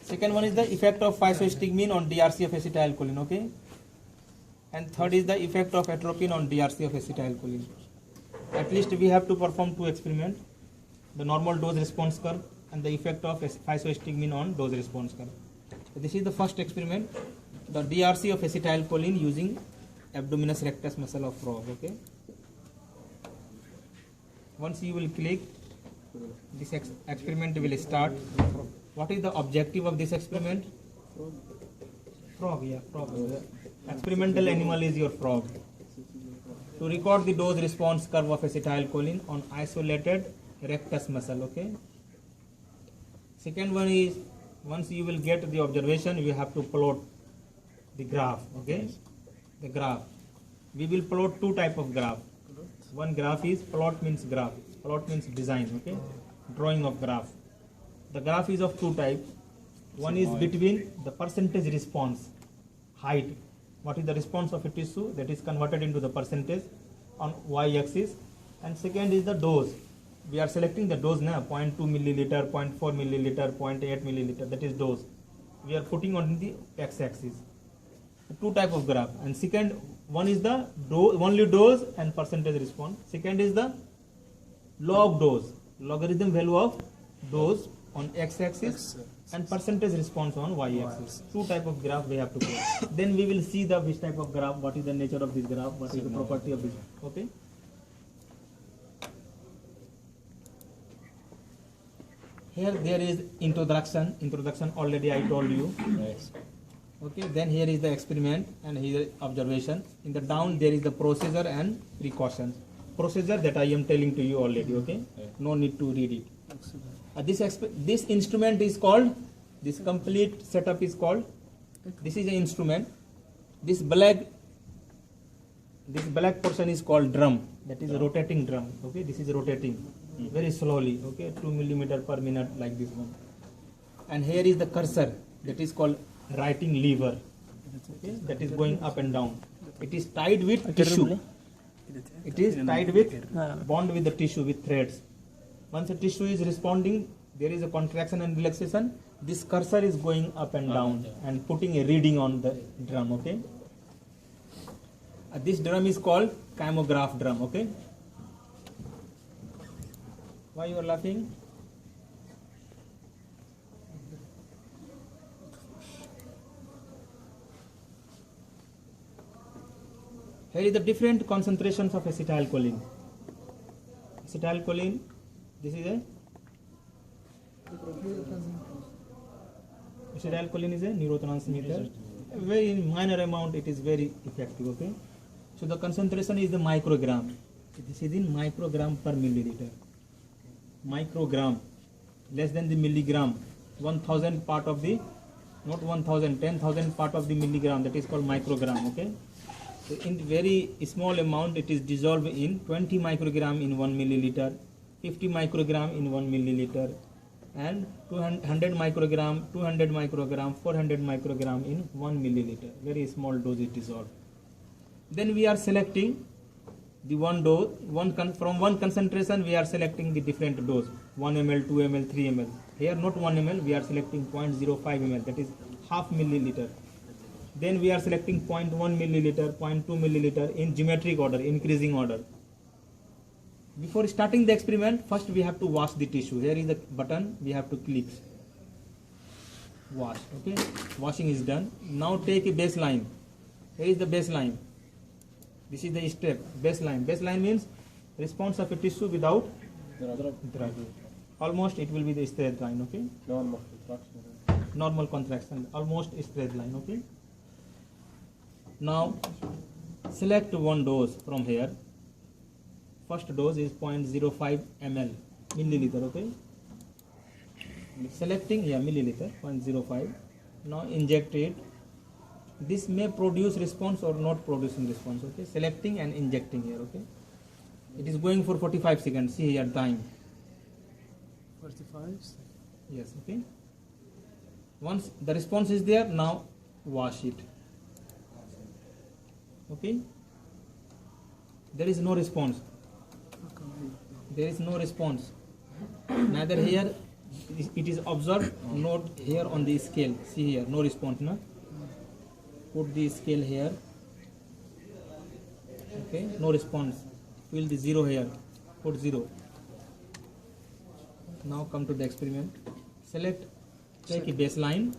Second one is the effect of physostigmine on DRC of acetylcholine, okay? And third is the effect of atropine on DRC of acetylcholine. At least we have to perform two experiments, the normal dose response curve and the effect of physostigmine on dose response curve. So this is the first experiment, the DRC of acetylcholine using abdominis rectus muscle of frog, okay? Once you will click, this experiment will start. What is the objective of this experiment? Frog, yeah, frog. Experimental animal is your frog. To record the dose response curve of acetylcholine on isolated rectus muscle, okay? Second one is, once you will get the observation, you have to plot the graph, okay? The graph. We will plot two type of graph. One graph is plot means graph. Plot means design, okay? Drawing of graph. The graph is of two types. One is between the percentage response, height. What is the response of a tissue that is converted into the percentage on y-axis. And second is the dose. We are selecting the dose now, 0.2 milliliter, 0.4 milliliter, 0.8 milliliter, that is dose. We are putting on the x-axis. Two type of graph. And second, one is the only dose and percentage response. Second is the log dose, logarithm value of dose on x-axis and percentage response on y-axis. Two type of graph we have to put. Then we will see the which type of graph, what is the nature of this graph, what is the property of this, okay? Here there is introduction already I told you. Yes. Okay, then here is the experiment and here observation. In the down there is the procedure and precautions. Procedure that I am telling to you already, okay? No need to read it. This instrument is called, this complete setup is called, this is an instrument. This black portion is called drum, that is a rotating drum, okay? This is rotating very slowly, okay? 2 millimeter per minute like this one. And here is the cursor, that is called writing lever, okay? That is going up and down. It is tied with tissue. It is tied with, bond with the tissue with threads. Once the tissue is responding, there is a contraction and relaxation. This cursor is going up and down and putting a reading on the drum, okay? This drum is called kymograph drum, okay? Why you are laughing? Here is the different concentrations of acetylcholine. Acetylcholine, this is a acetylcholine is a neurotransmitter. A very minor amount, it is very effective, okay? So the concentration is the microgram. This is in microgram per milliliter. Microgram, less than the milligram. 1000 part of the, not 1000, 10,000 part of the milligram, that is called microgram, okay? So in very small amount, it is dissolved in 20 microgram in 1 milliliter, 50 microgram in 1 milliliter, and 200 microgram, 200 microgram, 400 microgram in 1 milliliter. Very small dose is dissolved. Then we are selecting the one dose, from one concentration we are selecting the different dose, 1 ml, 2 ml, 3 ml. Here not 1 ml, we are selecting 0.05 ml, that is half milliliter. Then we are selecting 0.1 milliliter, 0.2 milliliter in geometric order, increasing order. Before starting the experiment, first we have to wash the tissue. Here is the button, we have to click. Wash, okay? Washing is done. Now take a baseline. Here is the baseline. This is the step, baseline. Baseline means response of a tissue without drug. Almost it will be the straight line, okay? Normal contraction, almost straight line, okay? Now select one dose from here. First dose is 0.05 ml, milliliter, okay? Selecting, yeah, milliliter, 0.05. Now inject it. This may produce response or not producing response, okay? Selecting and injecting here, okay? It is going for 45 seconds. See here time. 45 seconds. Yes, okay? Once the response is there, now wash it. Okay? There is no response. There is no response. Neither here it is observed, not here on the scale. See here, no response. No. Put the scale here. Okay, no response. Fill the 0 here. Put 0. Now come to the experiment. Select, take a baseline.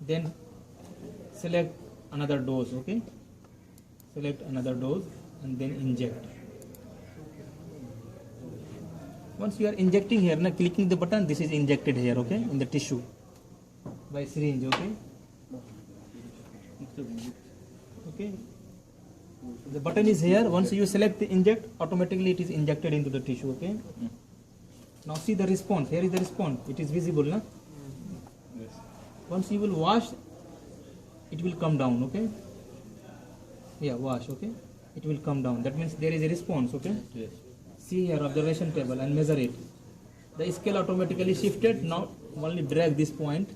Then select another dose. Okay. Select another dose and then inject. Once you are injecting here, now clicking the button, this is injected here, okay, in the tissue by syringe, okay. Okay. The button is here. Once you select the inject, automatically it is injected into the tissue, okay. Now see the response. Here is the response. It is visible, na? Yes. Once you will wash, it will come down, okay. Yeah, wash, okay. It will come down. That means there is a response, okay. Yes. See here, observation table, and measure it. The scale automatically shifted. Now only drag this point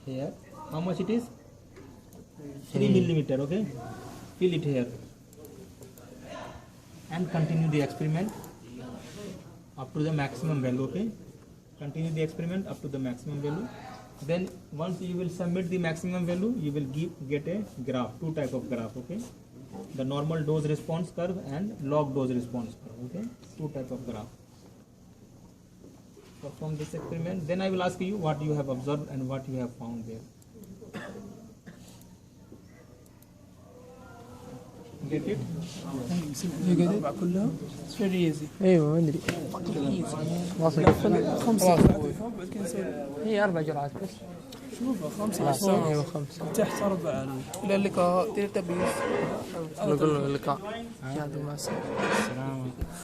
here. How much it is? 3 millimeter, okay. Fill it here and continue the experiment up to the maximum value, okay. Continue the experiment up to the maximum value. Then once you will submit the maximum value, you will get a graph, 2 type of graph, okay. The normal dose response curve and log dose response curve, okay. 2 type of graph. Perform this experiment. Then I will ask you what you have observed and what you have found there. Get it? You get it? It's very easy. ايوه ما ادري واصل خمسة هي 4 جرعات بس شوفها 5 ايوه 5 تحت 4 إلى اللقاء تلتبس نقول له اللقاء يا مع السلامه